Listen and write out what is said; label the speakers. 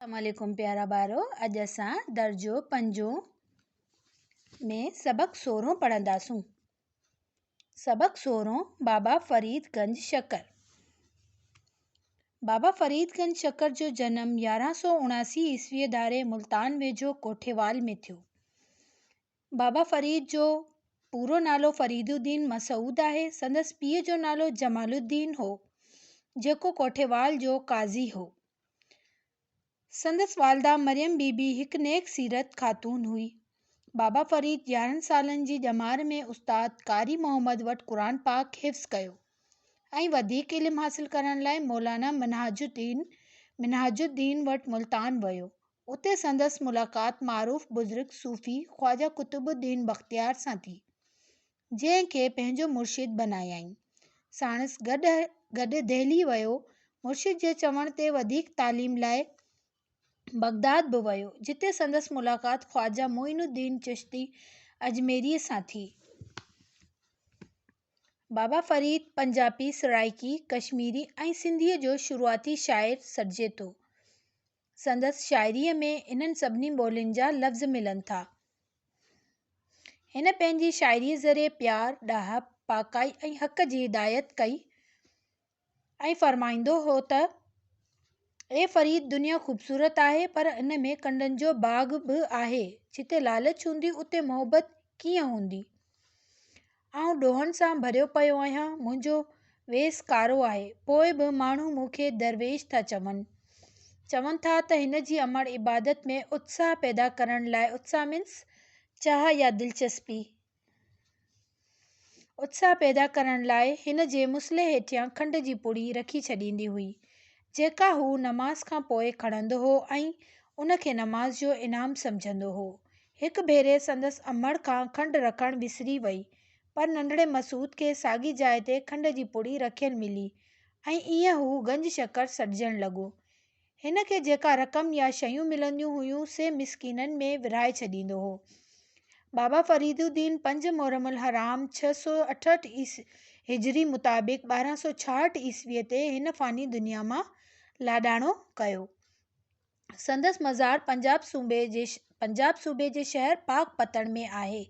Speaker 1: अस्सलामुअलैकुम प्यारा ॿारो। अॼु असां दर्जो 5 में सबक 16 पढ़ंदासूं। सबक 16 बाबा फरीदगंज शक्कर। बाबा फरीदगंज शक्कर जो जन्म 1179 ईस्वी धारे मुल्तान वेझो कोठेवाल में थियो। बाबा फरीद जो पूरो नालो फरीदुद्दीन मसूद आहे। संदसि पीउ जो नालो जमालुद्दीन हो, जेको कोठेवाल जो काज़ी हो। संदसि वालदा मरियम बीबी हिकु नेक सीरत ख़ातून हुई। बाबा फरीद 11 सालनि जी ॼमार में उस्ताद कारी मोहम्मद वटि क़ुरान पाक हिफ़्ज़ कयो ऐं वधीक इल्मु हासिल करण लाइ मौलाना मिनहाजुद्दीन वटि मुल्तान वियो। उते संदसि मुलाक़ात मारूफ़ बुज़ुर्ग सूफ़ी ख़्वाजा कुतुबुद्दीन बख़्तियार सां थी, जंहिंखे पंहिंजो मुर्शिद बणायईं। साणसि गॾु दहिली वियो। मुर्शिद जे चवण ते वधीक तालीम लाइ बगदाद बि वियो, जिते संदसि मुलाक़ात ख़्वाजा मोइनुद्दीन चिश्ती अजमेरीअ सां थी। बाबा फरीद पंजाबी, सराइकी, कश्मीरी ऐं सिंधीअ जो शुरूआती शाइर सॾिजे थो। संदसि शाइरीअ में इन्हनि सभिनी ॿोलियुनि जा लफ़्ज़ मिलनि था। हिन पंहिंजी शाइरीअ ज़रिए प्यार, ॾाह, पाकाई ऐं हक़ जी हिदायत कई ऐं फ़रमाईंदो हो त ए फरीद, दुनिया ख़ूबसूरत आहे, पर इन में कंडनि जो बाग़ बि आहे। जिते लालच हूंदी उते मोहबत कीअं हूंदी। आउं ॾोहनि सां भरियो पियो आहियां, मुंहिंजो वेस कारो आहे, पोइ बि माण्हू मूंखे दरवेश था चवनि था त हिन जी अमड़ इबादत में उत्साह पैदा करण लाइ, उत्साह मीन्स चाह या दिलचस्पी, उत्साह पैदा करण लाइ हिन जे मुसले हेठियां खंड जी पुड़ी रखी छॾींदी हुई, जेका हू नमाज़ खां पोइ खणंदो हो ऐं उनखे नमाज़ जो इनाम सम्झंदो हो। हिकु भेरे संदसि अमड़ खां खंड रखणु विसरी वई, पर नंढड़े मसूद खे साॻी जाइ ते खंड जी पुड़ी रखियल मिली ऐं ईअं हू गंज शक्कर सॾिजणु लॻो। हिन खे जेका रक़म या शयूं मिलंदियूं हुयूं से मिसकीननि में विरहाए छॾींदो हो। बाबा फरीदुद्दीन 5 मुहर्रमुल हराम 668 हिजरी मुताबिक़ 1266 ईस्वीअ ते हिन फ़ानी दुनिया मां लाॾाणो कयो। संदसि मज़ार पंजाब सूबे जे शहर पाकपतन में आहे।